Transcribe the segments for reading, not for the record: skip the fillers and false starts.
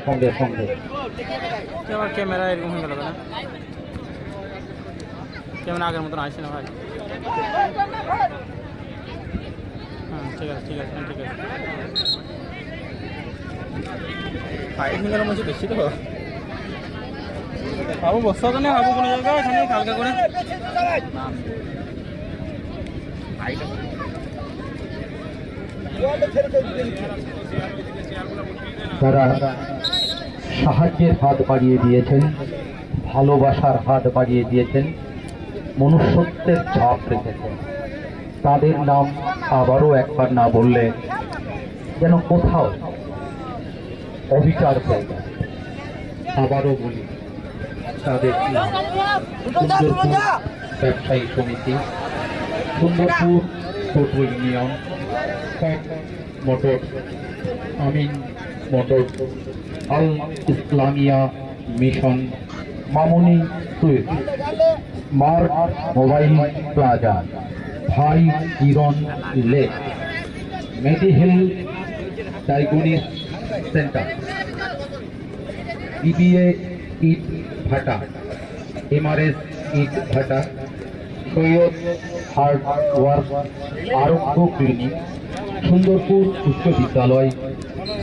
সঙ্গে সঙ্গে। আমার ক্যামেরা এরকম হয়ে গেল না, ক্যামেরা আগের মতন আসছে না ভাই। হ্যাঁ ঠিক আছে ঠিক আছে ঠিক আছে। ফাইভ ফিঙ্গার মধ্যে বেশি তো বাবু বসা তো না বাবু কোনো জায়গায় এখানে কালকে করে তারা সাহায্যের হাত বাড়িয়ে দিয়েছেন, ভালোবাসার হাত বাড়িয়ে দিয়েছেন, মনুষ্যত্বের ছাপ রেখেছেন। তাদের নাম আবারও একবার না বললে যেন কোথাও অবিচার হয়ে যায়। আবারও বলি, তাদের নাম সুন্দরপুর ব্যবসায়ী সমিতি, সুন্দরপুর টোটো ইউনিয়ন, মোটর, আমিন মোটর, আল ইসলামিয়া মিশন, মামুনি সুইট, মার্ক মোবাইল প্লাজা, ভাই Kiran lake, মেডিহেল diagnosis centre, BBA ইট ভাটা, এমআরএস ইট ভাটা, সৈয়দ হার্ড ওয়ার্ক আরোগ্য ক্লিনিক, সুন্দরপুর উচ্চ বিদ্যালয়,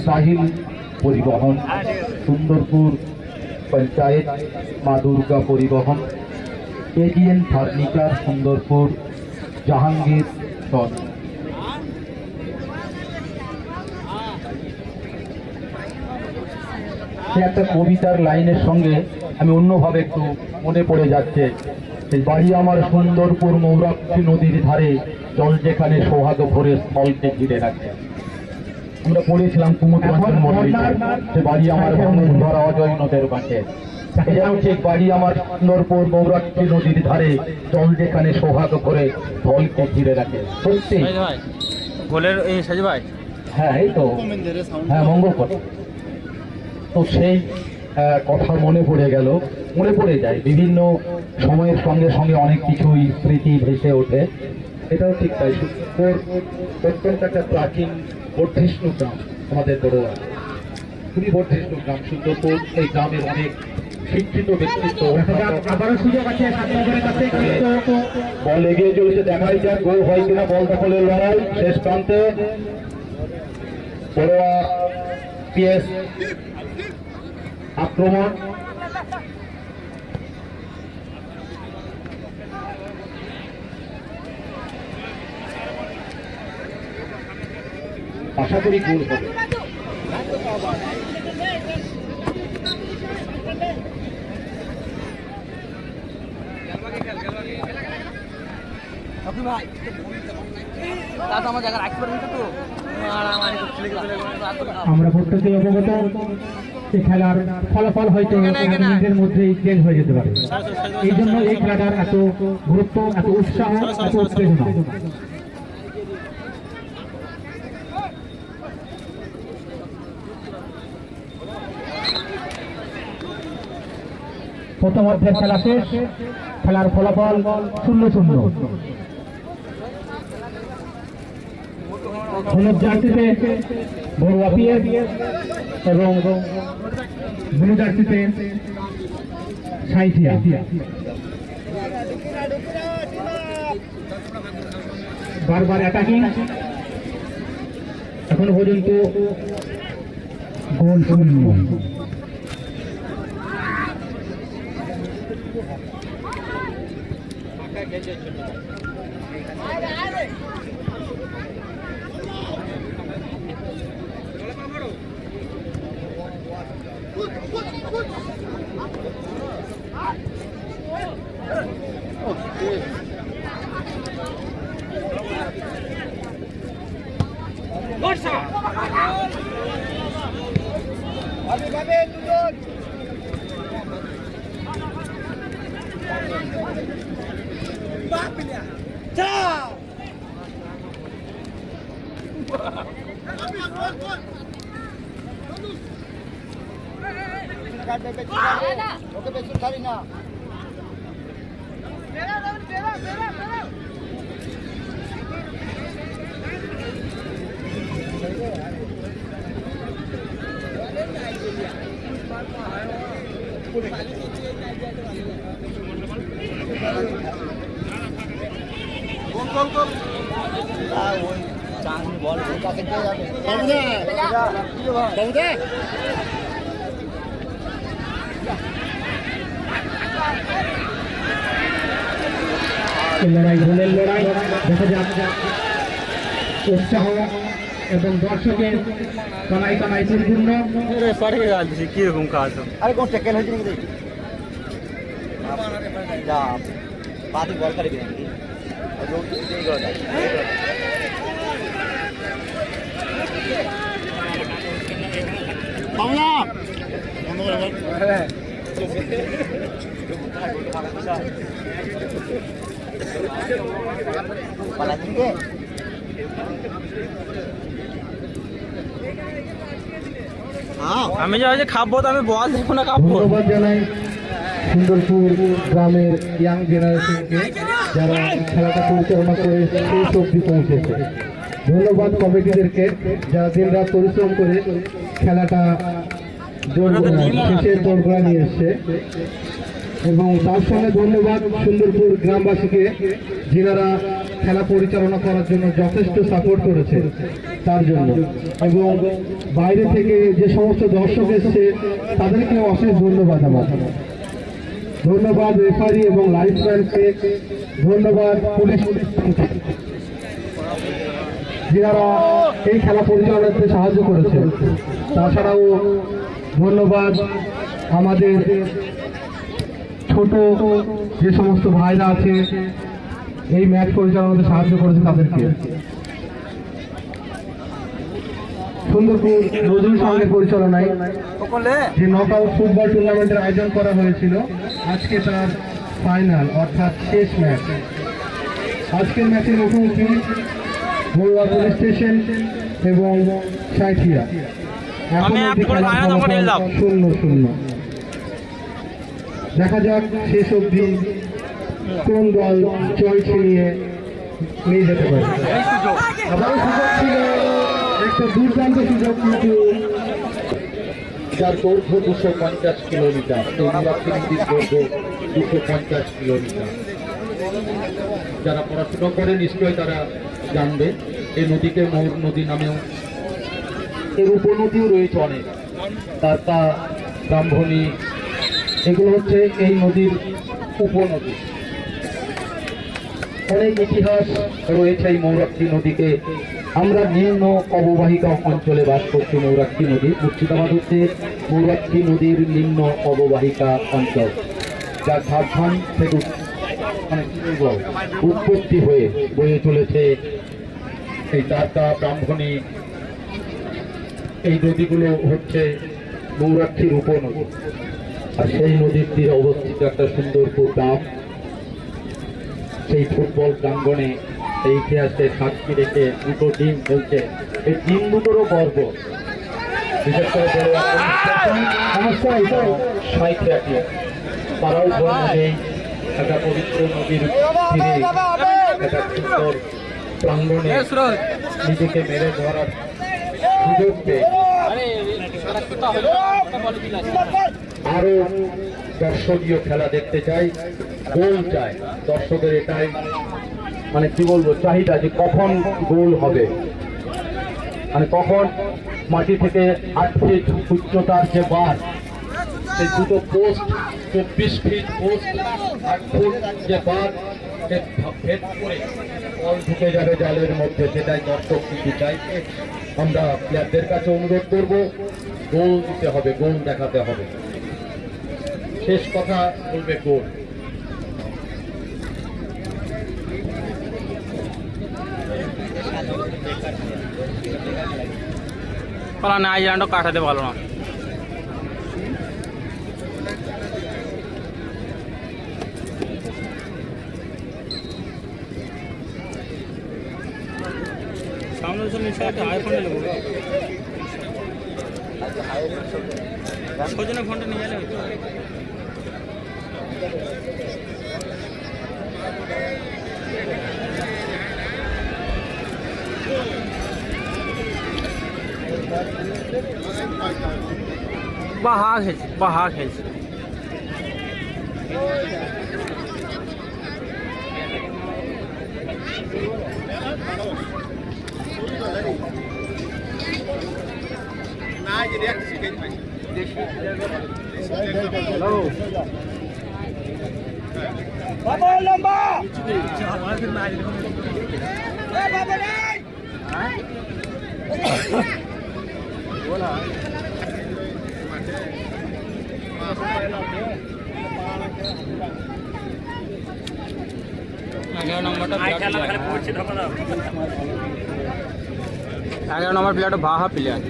সাহিল পরিবহন, সুন্দরপুর পঞ্চায়েত, মা দুর্গা পরিবহন, এজিএন ফার্নিচার সুন্দরপুর, জাহাঙ্গীর সন। সে একটা কবিতার লাইনের সঙ্গে আমি অন্যভাবে একটু মনে পড়ে যাচ্ছে, বাড়ি আমার সুন্দরপুর মৌরাক্ষী নদীর ধারে, জল যেখানে সোহাগ ভরে স্থলকে ঘিরে রাখে। আমরা পড়েছিলাম কুমুদগঞ্জের মধ্যে, সে বাড়ি আমার ধরা অজয় নদের বাঁকে। এটাও ঠিক, বাড়ি আমার সুন্দরপুর মৌরাক্ষী নদীর ধারে, জল যেখানে সোহাগ ভরে স্থলকে ঘিরে রাখে। সত্যি গোলের এই সাজি ভাই, হ্যাঁ এই তো, হ্যাঁ মঙ্গল কথা। তো সেই কথা মনে পড়ে গেল, মনে পড়ে যায় বিভিন্ন সময়ের সঙ্গে সঙ্গে অনেক কিছুই স্মৃতি ভেসে ওঠে। এটাও ঠিক তাই, অত্যন্ত একটা প্রাচীন বর্ধিষ্ণু গ্রাম আমাদের বড়ুয়া, খুবই বর্ধিষ্ণু গ্রাম সুন্দরপুর। এই গ্রামের অনেক শিক্ষিত ব্যক্তিত্ব, আবারও সুযোগ আছে বল এগিয়ে চলেছে, দেখাই যাক গোল হয় কিনা। বল দখলের লড়াই শেষ প্রান্তে, বড়ুয়া পিএস আক্রমণ, আশা করি গোল হবে। আমরা প্রত্যেকেই অবগত, এই খেলার ফলাফল হয়তো মিনিটের মধ্যেই চেঞ্জ হয়ে যেতে পারে। এই জন্য এই খেলাটার এত গুরুত্ব, এত উৎসাহ, এত উত্তেজনা। প্রথমার্ধের খেলা শেষ, খেলার ফলাফল 0-0। হলুদ জার্সিতে বড়ুয়া পিএস এবং ব্লু জার্সিতে সাঁইথিয়া। বারবার অ্যাটাকিং, এখনো পর্যন্ত গোল শূন্য। ওকে বেশি খাবি না। ওই চাঁদ বল কাকে দিয়ে যাবে বাবুদা লড়াই গোলের লড়াই দেখা যাক উৎসাহ এবং দর্শকের কানাই কানাই পরিপূর্ণ। পাঠিয়ে যাচ্ছি কীরকম কাজ আরে কোন টেকেল হয়েছে নাকি দেখি যা বাদি বল করে দিলেন কি বাংলা পালা দিকে আমি যা হচ্ছে খাবো তো আমি বল দেখবো না খাবো। ধন্যবাদ জানাই সুন্দরপুর গ্রামের ইয়াং জেনারেশনকে যারা খেলাটা পরিচালনা করে শেষ অবধি পৌঁছেছে। ধন্যবাদ কমিটিদেরকে যারা দিনরাত পরিশ্রম করে খেলাটা শেষের দোরগোড়া নিয়ে এসছে। এবং তার সঙ্গে ধন্যবাদ সুন্দরপুর গ্রামবাসীকে যারা খেলা পরিচালনা করার জন্য যথেষ্ট সাপোর্ট করেছে তার জন্য। এবং বাইরে থেকে যে সমস্ত দর্শক এসছে তাদেরকে অশেষ ধন্যবাদ আমার। ধন্যবাদ রেফারি এবং লাইফম্যানকে, ধন্যবাদ পুলিশ যারা এই খেলা পরিচালনাতে সাহায্য করেছে। তাছাড়াও ধন্যবাদ আমাদের ছোট যে সমস্ত ভাইরা আছে এই ম্যাচ পরিচালনাতে সাহায্য করেছে তাদেরকে। সুন্দরপুর নজরুল সঙ্গের পরিচালনায় যে নকআউট ফুটবল টুর্নামেন্টের আয়োজন করা হয়েছিল, আজকে তার ফাইনাল অর্থাৎ শেষ ম্যাচ। আজকের ম্যাচের মুখোমুখি বড়ুয়া পুলিশ স্টেশন এবং সাঁইথিয়া। এখন অবধি খেলা ফলাফল 0-0। দেখা যাক শেষ অবধি কোন দল জয় ছিনিয়ে নিয়ে যেতে পারে। আবারও সুযোগ ছিল, একটা দুর্দান্ত সুযোগ, কিন্তু যার দৈর্ঘ্য 250 কিলোমিটার, দৈর্ঘ্য 250 কিলোমিটার। যারা পড়াশোনা করে নিশ্চয়ই তারা জানবে এই নদীকে ময়ূর নদী নামেও, এর উপনদীও রয়েছে অনেক, তারকা, ব্রাহ্মণী, এগুলো হচ্ছে এই নদীর উপনদী। অনেক ইতিহাস রয়েছে এই ময়ূরাক্ষী নদীকে। আমরা নিম্ন অববাহিকা অঞ্চলে বাস করছি। ময়ূরাক্ষী নদী, মুর্শিদাবাদ হচ্ছে ময়ূরাক্ষী নদীর নিম্ন অববাহিকা অঞ্চল, যা ঝাড়খণ্ড থেকে উৎপত্তি হয়ে বয়ে চলেছে এই তারকা, ব্রাহ্মণী। এই নদীগুলো হচ্ছে ময়ূরাক্ষীর উপনদী। আর সেই নদীর তীরে অবস্থিত একটা সুন্দরপুর গ্রাম। সেই ফুটবল প্রাঙ্গণে এই ইতিহাসে সাক্ষী রেখে দুটো টিম খেলছে। এই টিম দুটোরও গর্ব, বিশেষ করে সাঁইথিয়া টিম। তারাও ভয় নেই একটা পবিত্র নদীর তীরে একটা সুন্দর প্রাঙ্গণে নিজেকে মেরে ধরার সুযোগ পেয়ে আরো দর্শকীয় খেলা দেখতে চাই, গোল চাই। দর্শকের এটাই মানে কি বলবো চাহিদা, যে কখন গোল হবে, মানে কখন মাটি থেকে 8 ফিট উচ্চতার যে বার, সেই দুটো পোস্ট 24 ফিট পোস্ট, 8 ফুট যে বার ভেদ করে বল ঢুকে যাবে জালের মধ্যে, সেটাই দর্শক কিন্তু চাইছে। আমরা প্লেয়ারদের কাছে অনুরোধ করব, গোল দিতে হবে, গোল দেখাতে হবে। শেষ কথা বলবে গোল। না এই রানটা কাটাতে ভালো না। সামনে নিচে একটা আইফোন নেবো, সজনে ফোনটা নিয়ে এলে হতো। বাহা খেলছে এগারো নম্বর প্লেয়ারটা বাহা প্লেয়ার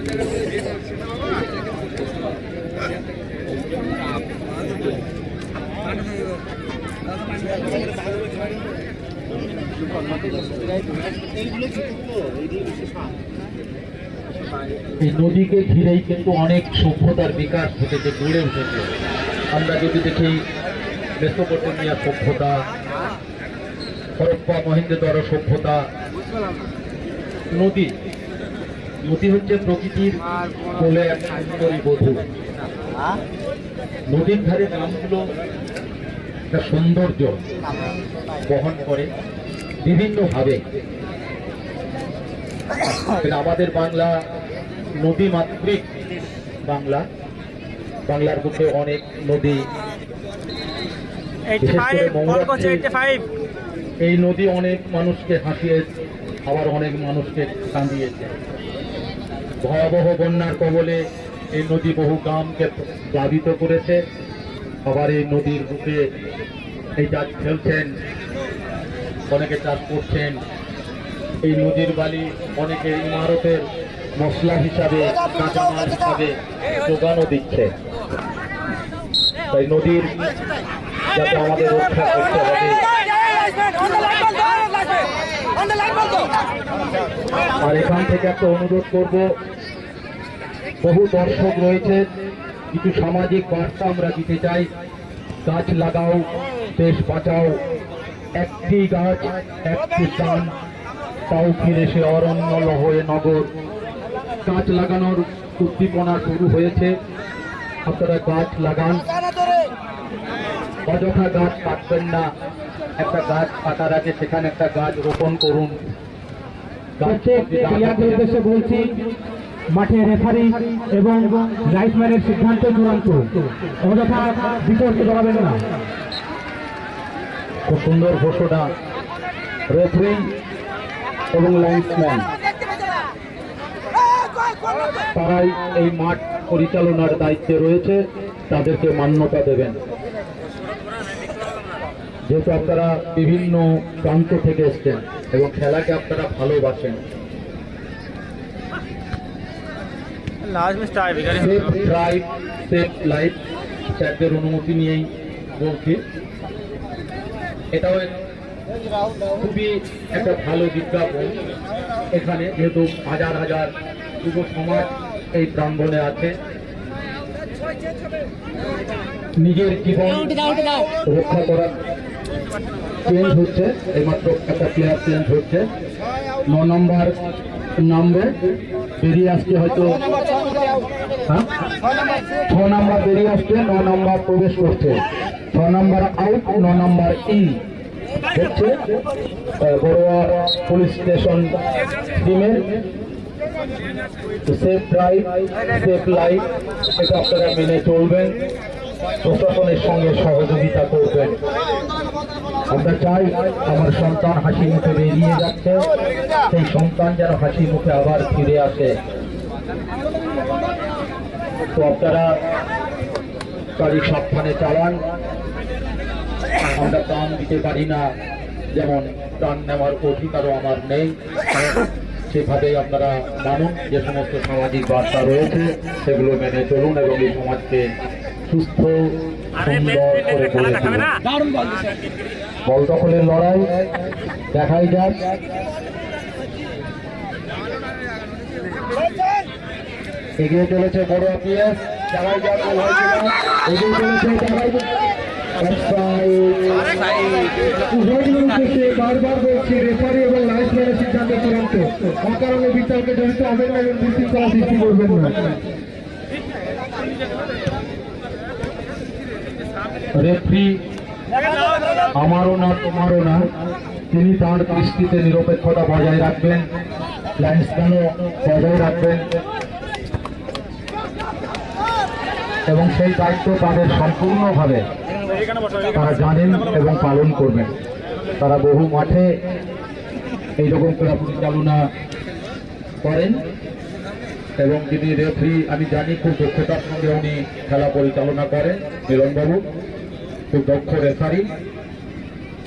এই নদীকে ঘিরেই কিন্তু অনেক সভ্যতার বিকাশ ঘটেছে, গড়ে উঠেছে। আমরা যদি দেখি মেসোপটেমিয়া সভ্যতা, হরপ্পা মহেঞ্জোদারো সভ্যতা, নদী নদী হচ্ছে প্রকৃতির কোলে এক সুন্দরী বধূ। নদীর ধারে গ্রামগুলো একটা সৌন্দর্য বহন করে বিভিন্নভাবে। আমাদের বাংলা নদী মাতৃক বাংলা, বাংলার বুকে অনেক নদী, বিশেষ করে মৌরাত্রি, এই নদী অনেক মানুষকে হাসিয়েছে, আবার অনেক মানুষকে কাঁদিয়েছে। ভয়াবহ বন্যার কবলে এই নদী বহু গ্রামকে প্লাবিত করেছে। আবার এই নদীর বুকে এই চাষ ফেলছেন, অনেকে চাষ করছেন। এই নদীর বালি অনেকে ইমারতের মশলা হিসাবে, কাঁচামাল হিসাবে যোগানও দিচ্ছে। তাই নদীর যাতে আমাদের রক্ষা করতে হবে। আর এখান থেকে একটা অনুরোধ করব, বহু দর্শক রয়েছে, কিছু সামাজিক বার্তা আমরা দিতে চাই। গাছ লাগাও, দেশ বাঁচাও, একটি গাছ একটি প্রাণ, তাও ফিরে সে অরণ্য লহয়ে নগর। গাছ লাগানোর উদ্দীপনা শুরু হয়েছে, আপনারা গাছ লাগান, অযথা গাছ কাটবেন না। একটা গাছ কাটার আগে সেখানে একটা গাছ রোপণ করুন। উদ্দেশ্যে বলছি, মাঠে রেফারি এবং লাইটম্যানের সিদ্ধান্ত চূড়ান্ত, অযথা বিতর্ক জড়াবেন না। খুব সুন্দর ঘোষণা, রেফারি এবং লাইটম্যান তারাই এই মাঠ পরিচালনার দায়িত্বে রয়েছে, তাদেরকে মান্যতা দেবেন। যেহেতু আপনারা বিভিন্ন প্রান্ত থেকে এসছেন এবং খেলাকে আপনারা ভালোবাসেন, সেফ ড্রাইভ সেফ লাইফ স্যারদের অনুমতি নিয়েই বলছি। এটাও খুবই একটা ভালো বিজ্ঞাপন। এখানে যেহেতু হাজার হাজার যুব সমাজ এই প্রাঙ্গণে আছে, নিজের জীবন রক্ষা করার চেঞ্জ হচ্ছে, এইমাত্র একটা প্লেয়ার চেঞ্জ হচ্ছে। 9 নম্বর নামবে, বেরিয়ে আসছে হয়তো, 6 নম্বর বেরিয়ে আসছে, 9 নম্বর প্রবেশ করছে। 6 নম্বর আউট, 9 নম্বর ইন হচ্ছে। বড়ুয়া পুলিশ স্টেশন টিমের সেফ ড্রাইভ সেফ লাইফ, এটা আপনারা মেনে চলবেন, প্রশাসনের সঙ্গে সহযোগিতা করবেন। আমরা চাই আমার সন্তান হাসি মুখে বেরিয়ে যাচ্ছে, সেই সন্তান যেন হাসি মুখে আবার ফিরে আসে। তো আপনারা গাড়ি সাবধানে চালান। আমরা প্রাণ দিতে পারি না, যেমন প্রাণ নেওয়ার অধিকারও আমার নেই, সেভাবেই আপনারা মানুন। যে সমস্ত সামাজিক বার্তা রয়েছে সেগুলো মেনে চলুন এবং এই সমাজকে সুস্থ সুন্দর করে গড়ে তুলুন। বল দখলের লড়াই দেখাই যাক। এগিয়ে চলেছে বড় পিএস, দেখাই যাক গোল হয়েছে না, এগিয়ে চলেছে, দেখাই যাক। বারবার বলছি, রেফারি এবং লাইটম্যানের সিদ্ধান্ত চূড়ান্ত, অকারণে বিতর্কে জড়িত হবেন না এবং বিশৃঙ্খলা সৃষ্টি করবেন না। রেফারি আমারও না তোমারও না, তিনি তার দৃষ্টিতে নিরপেক্ষতা বজায় রাখবেন, লাইনসম্যানও বজায় রাখবেন এবং সেই দায়িত্ব তাদের সম্পূর্ণভাবে তারা জানেন এবং পালন করবেন। তারা বহু মাঠে এইরকম খেলা পরিচালনা করেন এবং যিনি রেফারি আমি জানি খুব দক্ষতার সঙ্গে উনি খেলা পরিচালনা করেন। মিলনবাবু খুব দক্ষ রেফারি,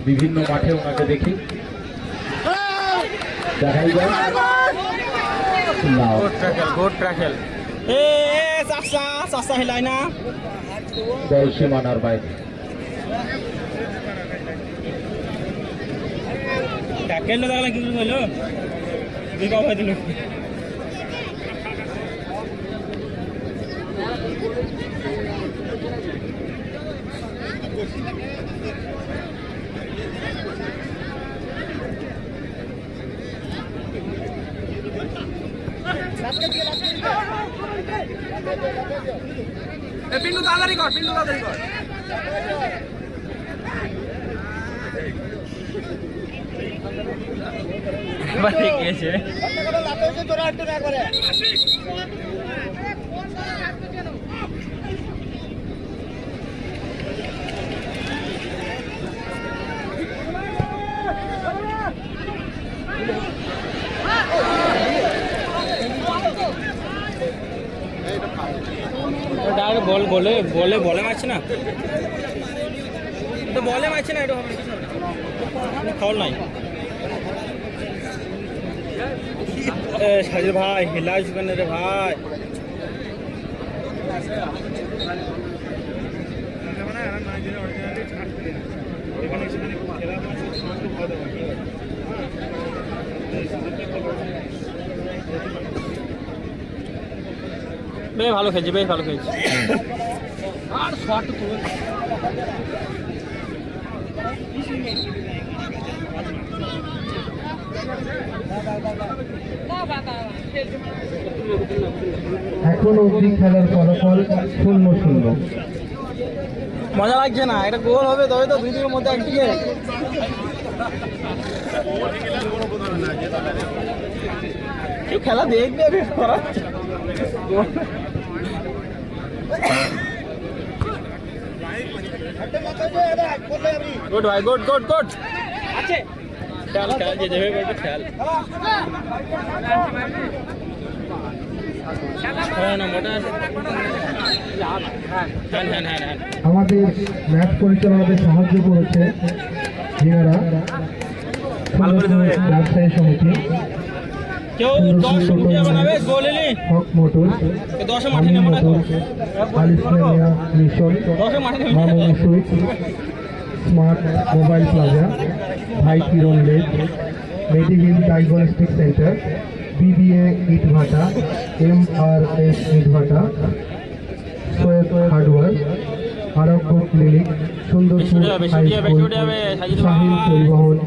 বিভিন্ন মাঠে ওনাকে দেখি। দেখাই যায় না, গুড ট্র্যাকেল। এ চাচা চাচা হিলাই না, বল সীমানার বাইরে। ট্র্যাকেল না দেখলাম কিছু হইলো, দুই কাপ হয়ে দিল। পিন্টু তাড়াতাড়ি কর, পিন্টু তাড়াতাড়ি কর। ঠিক আছে। বল বলে বলে বলে মারছে না, তো বলে মারছে না, এটা হবে খাওয়ার নাই। সাজির ভাই হিলা আসবেন রে ভাই, বেশ ভালো খেলছে, বেশ ভালো খেলছে। আর শট এখন অবধি খেলার ফলাফল 0-0। মজা লাগছে না, এটা গোল হবে তবে তো দুই দিকের মধ্যে একদিকে। কেউ খেলা দেখবে বেশ করা। গুড ভাই, গুড গুড গুড। আছে খেল খেল, যে যাবে বলবে খেল। আমাদের ম্যাচ পরিচালনাতে সাহায্য করেছে যিনারা ব্যবসায়ী সমিতি, কেউ 10 বানাবে গোল এলি হক মোটর, 10 মাঠে নেব না, আলিসমিয়া মিশন, 10 মাঠে নেব Mamoni sweet, smart mobile plaza, ভাই Kiran lake, Medihill diagnostic centre, BBA ইটভাটা, MRS ইটভাটা, Shoaib hardware, Arogya clinic, Sundarpur high school, Sahil পরিবহন,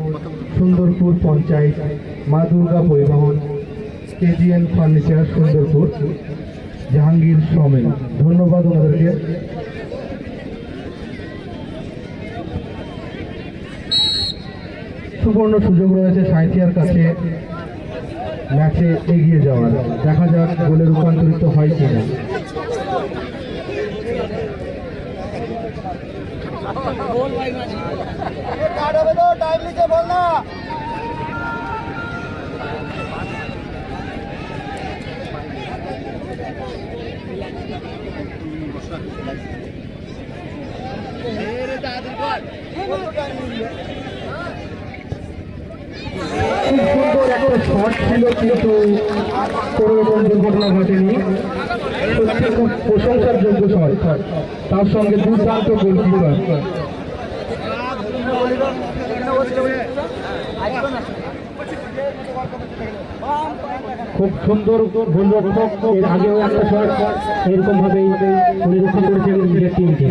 সুন্দরপুর পঞ্চায়েত, মা দুর্গা পরিবহন, KGN furniture Sundarpur, Jahangir sawmill. ধন্যবাদ ওনাদেরকে। সুবর্ণ সুযোগ রয়েছে সাঁইথিয়ার কাছে ম্যাচে এগিয়ে যাওয়ার। দেখা যাক গোলে রূপান্তরিত হয় কিনা। খুব সুন্দর একটা শট ছিল, কিন্তু কোনো রকম দুর্ঘটনা ঘটেনি। সত্যি খুব প্রশংসার যোগ্য শট, তার সঙ্গে দুর্দান্ত গোলকিপার। খুব সুন্দর গোলরক্ষক, এর আগেও একটা শট এরকম ভাবেই উনি রক্ষা করেছেন নিজের টিমকে।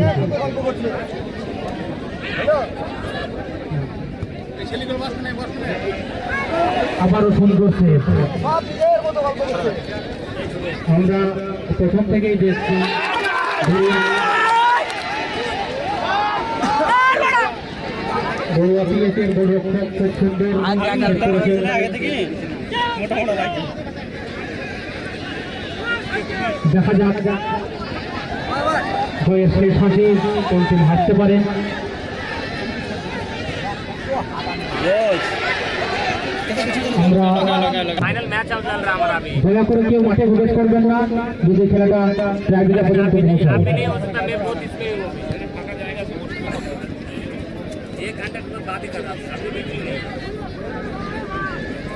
আবারও সুন্দর সেভ। আমরা প্রথম থেকেই দেখছি বড়ুয়া প্লেটের গোলরক্ষক খুব সুন্দর দেখা যাক জয়ের শেষ হাসি কোন টিম হারতে পারে। আমরা দয়া করে কেউ মাঠে প্রবেশ করবেন না যদি খেলাটা ট্র্যাকটা পর্যন্ত পৌঁছায়।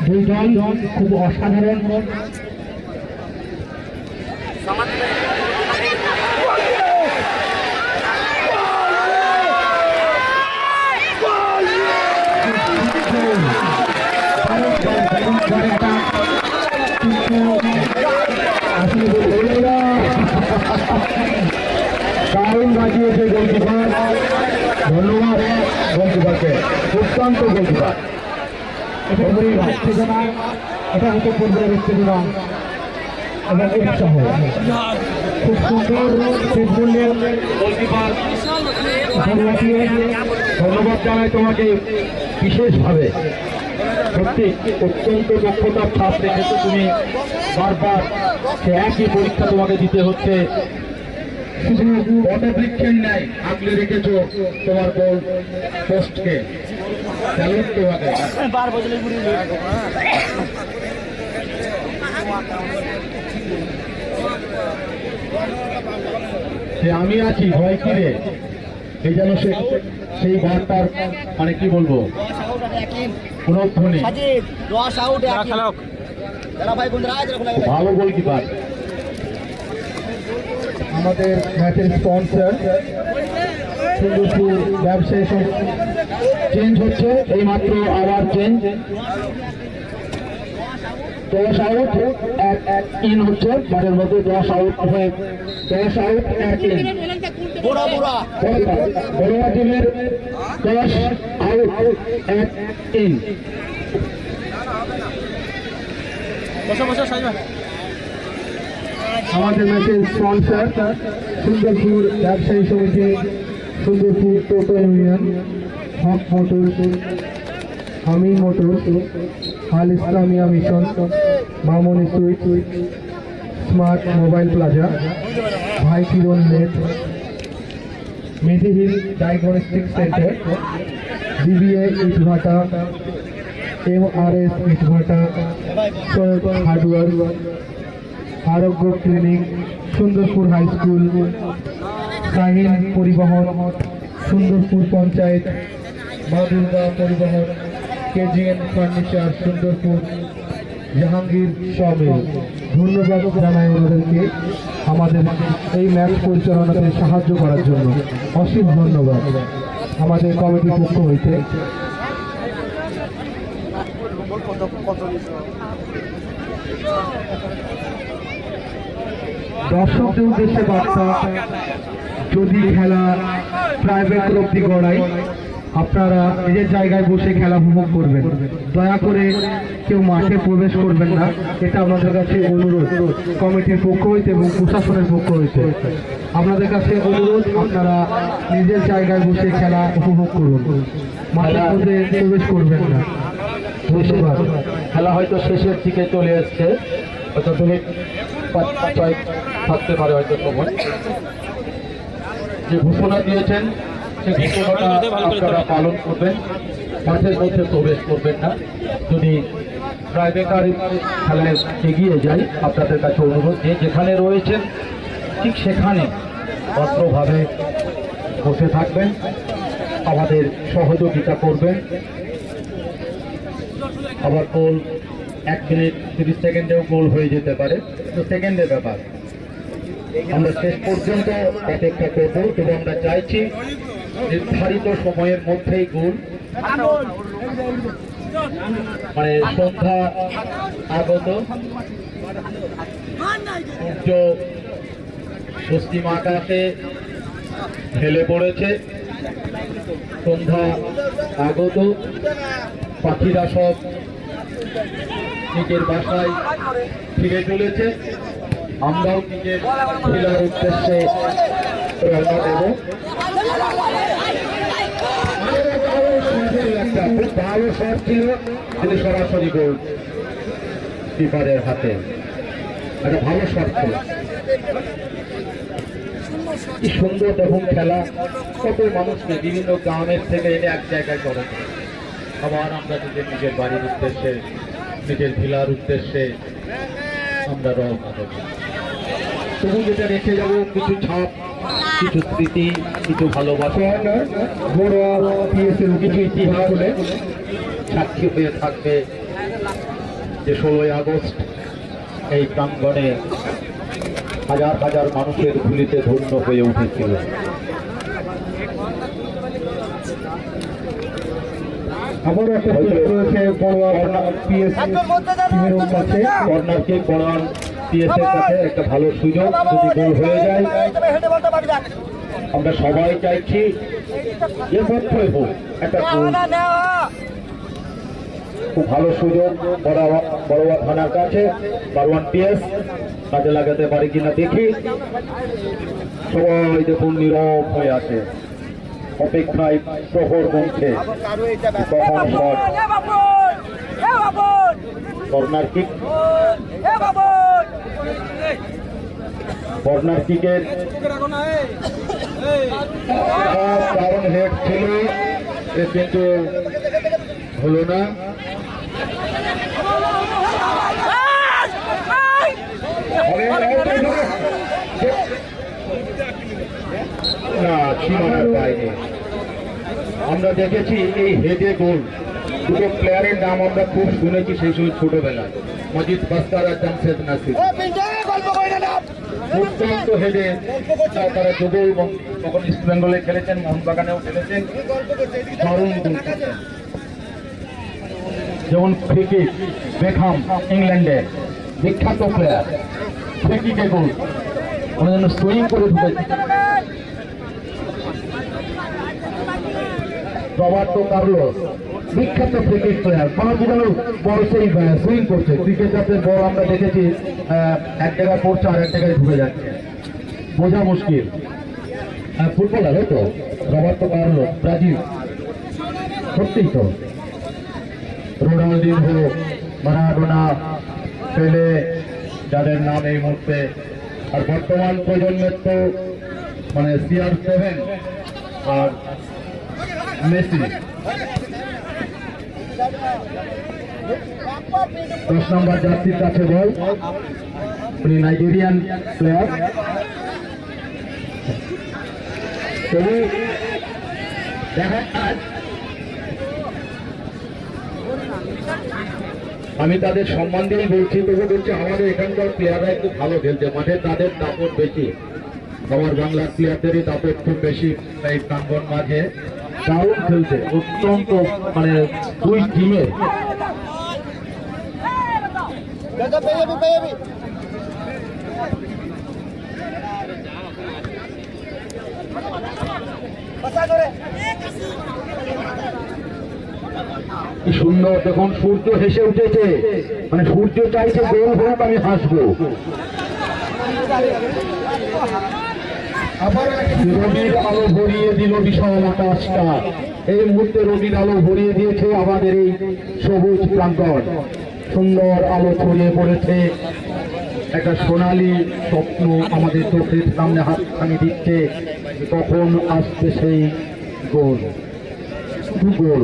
দুই দল খুব অসাধারণ দারুণ বাজিয়েছে গোলকিপার। ধন্যবাদ গোলকিপারকে, দুর্দান্ত গোলকিপার। এটা হতে পূর্বের উত্তেজনা এবং উৎসাহ খুব সুন্দর শেষ করলেন গোলকিপার। ধন্যবাদ জানাই তোমাকে বিশেষভাবে, সত্যি অত্যন্ত দক্ষতার ছাপ রেখেছো তুমি। বারবার সে একই পরীক্ষা তোমাকে দিতে হচ্ছে, শুধু বটবৃক্ষের ন্যায় আগলে রেখেছো তোমার গোল পোস্টকে। স্যালুট তোমাকে। সে আমি আছি ভয় কি রে, এই যেন সেই বার্তার মানে কি বলবো পুনঃধ্বনি। ভালো গোলকিপার। আমাদের ম্যাচের স্পন্সর সুন্দরপুর ব্যবসায়ী চেঞ্জ হচ্ছে, এই মাত্র আবার চেঞ্জ। 10 আউট 1 ইন হচ্ছে মাঠের মধ্যে, 10 আউট হয়ে 10 আউট 1 ইন। বড়ুয়া টিমের 10 আউট 1 ইন। আমাদের ম্যাচের স্পন্সর সুন্দরপুর ব্যবসায়ী সমিতি, Sundarpur toto union, Haque motors, Amin motors, Al Islamia mission, Mamoni sweet, smart mobile plaza, ভাই Kiran net, Medihill diagnostic centre, DBA ইটভাটা, MRS ইটভাটা, Syed hardware, Arogya clinic, Sundarpur high school, Shahin পরিবহন, সুন্দরপুর পঞ্চায়েত, মা দুর্গা পরিবহন, KGN furniture Sundarpur, Jahangir sawmill. ধন্যবাদ জানাই ওনাদেরকে আমাদের এই ম্যাচ পরিচালনাতে সাহায্য করার জন্য, অসীম ধন্যবাদ আমাদের কমিটির পক্ষ হইতে। দর্শকদের উদ্দেশ্যে বার্তা, যদি খেলা প্রাইভেট অব্দি গড়ায় আপনারা নিজের জায়গায় বসে খেলা উপভোগ করবেন, দয়া করে কেউ মাঠে প্রবেশ করবেন না, এটা আপনাদের কাছে অনুরোধ কমিটির পক্ষ হইতে এবং প্রশাসনের পক্ষ হইতে। আপনাদের কাছে অনুরোধ, আপনারা নিজের জায়গায় বসে খেলা উপভোগ করুন, মাঠের মধ্যে প্রবেশ করবেন না। ধন্যবাদ। খেলা হয়তো শেষের দিকে চলে এসছে, হয়তো মিনিট 5 থাকতে পারে হয়তো সময়। যে ঘোষণা দিয়েছেন সেই ঘোষণাটা আপনারা পালন করবেন, মাঠের মধ্যে প্রবেশ করবেন না। যদি প্রাইভেকার খেলায় এগিয়ে যায়, আপনাদের কাছে অনুরোধ যে যেখানে রয়েছেন ঠিক সেখানে ভদ্রভাবে বসে থাকবেন, আমাদের সহযোগিতা করবেন। আবার গোল 1 মিনিট 30 সেকেন্ডেও গোল হয়ে যেতে পারে, তো সেকেন্ডের ব্যাপার। আমরা শেষ পর্যন্ত অপেক্ষা করব এবং আমরা চাইছি নির্ধারিত সময়ের মধ্যেই গোল, মানে সন্ধ্যা আগত, সূর্য পশ্চিম আকাশে ঢেলে পড়েছে, সন্ধ্যা আগত, পাখিরা সব নিজের বাসায় ফিরে চলেছে। আমরাও নিজের খেলার উদ্দেশ্যে রওনা দেব। একটা খুব ভালো শট ছিল, কিন্তু সরাসরি গোল কিপারের হাতে। একটা ভালো শট ছিল। কি সুন্দর দেখুন খেলা, কত মানুষকে বিভিন্ন গ্রামের থেকে এনে এক জায়গায় করে। আবার আমরা নিজের বাড়ির উদ্দেশ্যে, নিজের ভিলার উদ্দেশ্যে আমরা রওনা দেব। তবু যেটা রেখে যাবো কিছু ছাপ, কিছু স্মৃতি, কিছু ভালোবাসা, বড় কিছু ইতিহাস হলে সাক্ষী হয়ে থাকবে যে 16ই আগস্ট এই প্রাঙ্গণে হাজার হাজার মানুষের ধুলিতে ধন্য হয়ে উঠেছিল। আবারও একটা রয়েছে কর্নার কিক, বড়ান পিএসের কাছে একটা ভালো সুযোগ, যদি গোল হয়ে যায়। আমরা সবাই চাইছি যে সত্যই হোক একটা গোল। খুব ভালো সুযোগ বড়োয়া থানার কাছে, বারওয়ান পিএস কাজে লাগাতে পারে কিনা দেখি। সবাই দেখুন নীরব হয়ে আছে, অপেক্ষায় প্রহর কমছে কখন শট। কর্নার কিক, কর্নার কিকের কারণ হেড ছিল, কিন্তু হলো না। না, সীমানার বাইরে। আমরা দেখেছি এই হেডে গোল, দুটো প্লেয়ারের নাম আমরা খুব শুনেছি সেই সময় ছোটবেলায়, মজিদ বাস্তার আর জামশেদ নাসির। দুর্দান্ত হেডে তারা যুগল, তখন ইস্ট বেঙ্গলে খেলেছেন, মোহনবাগানেও খেলেছেন, দারুণ গোল করতেন। যেমন ক্রিকেট বেকহাম, ইংল্যান্ডের বিখ্যাত প্লেয়ার, ক্রিকেটে গোল ওনার জন্য সুইং করে ঢুকেছে। রবার্টো কার্লোস বিখ্যাত ক্রিকেট প্লেয়ার, কোনো যেন বড় সেই সুইং করছে। ক্রিকেট জাতের বল আমরা দেখেছি এক জায়গায় পড়ছে আর এক জায়গায় ঢুকে যাচ্ছে, বোঝা মুশকিল। ফুটবলার হতো রবার্টো কার্লোস, ব্রাজিল। সত্যিই তো রোনাল্ডিনহো, মারাডোনা, পেলে, যাদের নাম এই মুহূর্তে, আর বর্তমান প্রজন্মের তো মানে CR7 আর মেসি। 10 নম্বর জার্সির কাছে বল, উনি নাইজেরিয়ান প্লেয়ার। তবু দেখা, আমি তাদের সম্মান দিয়ে বলছি, তবু বলছি আমাদের এখানকার প্লেয়াররা একটু ভালো খেলছে, মাঠে তাদের দাপট বেশি। আমার বাংলার প্লেয়ারদেরই দাপট খুব বেশি এই প্রাঙ্গণ মাঝে, দারুণ খেলছে, অত্যন্ত মানে দুই টিমের। কি সুন্দর দেখুন, সূর্য হেসে উঠেছে, মানে সূর্য চাইছে গোল হোক, আমি হাসবো। রবির আলো ভরিয়ে দিল বিশাল আকাশটা, এই মুহূর্তে রবির আলো ভরিয়ে দিয়েছে আমাদের এই সবুজ প্রাঙ্গণ। সুন্দর আলো ছড়িয়ে পড়েছে, একটা সোনালী স্বপ্ন আমাদের চোখের সামনে হাতছানি দিচ্ছে। কখন আসছে সেই গোল, শুধু গোল।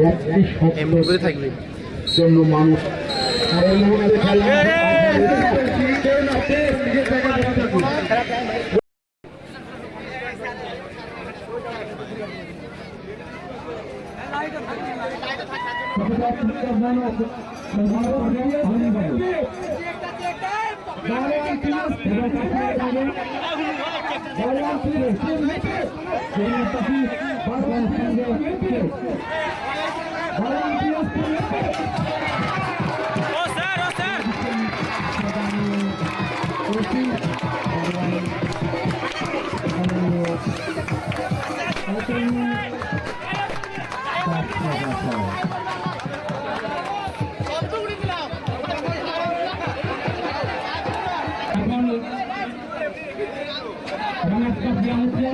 একটি স্বপ্ন থাকবে জন্য মানুষ রানার্স কাপ দেওয়া হচ্ছে।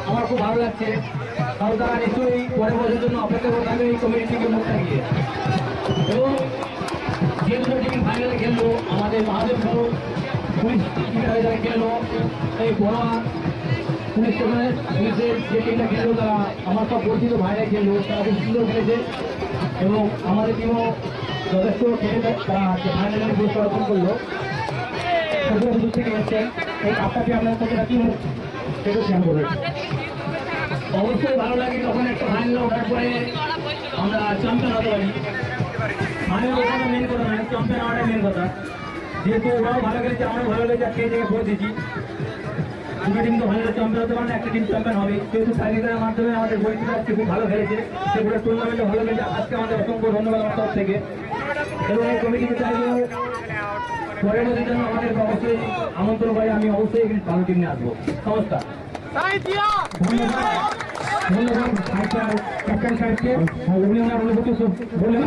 আমার খুব ভালো লাগছে, কারণ তারা নিশ্চয়ই পরের বছরের জন্য অপেক্ষা করে থাকবে এই কমিটি থেকে মুখ থাকিয়ে। এবং যে দুটো টিম ফাইনালে খেললো, আমাদের মহাদেবপুর পুলিশ যারা খেললো, এই বড়া পুলিশ স্টেশনের পুলিশের যে টিমটা খেললো, তারা আমার সব পরিচিত ভাইরা খেললো, তারা খুব সুন্দর খেলেছে এবং আমাদের টিমও যথেষ্ট খেলে তারা ফাইনালে পুরস্কার অর্জন করলো। দূর থেকে এসছেন, এই কাপটাকে আপনার কাছে রাখি সেটা শেয়ার করবেন। অবশ্যই ভালো লাগে যখন একটা ফাইনাল ওঠার পরে আমরা চ্যাম্পিয়ন হতে পারি। ফাইনাল ওঠাটা মেন কথা নয়, চ্যাম্পিয়ন হওয়াটা মেন কথা। যেহেতু ওরাও ভালো খেলেছে, আমরাও ভালো লেগেছে, খেয়ে জায়গায় করে দিয়েছি। দুটো টিম তো ভালো চ্যাম্পিয়ন হতে পারে না, একটা টিম চ্যাম্পিয়ন হবে। যেহেতু টাইব্রেকারের মাধ্যমে আমাদের পরিচিত আজকে খুব ভালো খেলেছে, সেগুলো টুর্নামেন্টে ভালো খেলেছে। আজকে আমাদের অসংখ্য ধন্যবাদ আমার তরফ থেকে। এবং এই কমিটিকে চাইবো পরের বছর জন্য আমাদের অবশ্যই আমন্ত্রণ করে, আমি অবশ্যই এখানে ভালো টিম নিয়ে আসবো। নমস্কার, ধন্যবাদ ক্যাপ্টেন সাহেবকে। উনি ওনার অনুভূতি বলে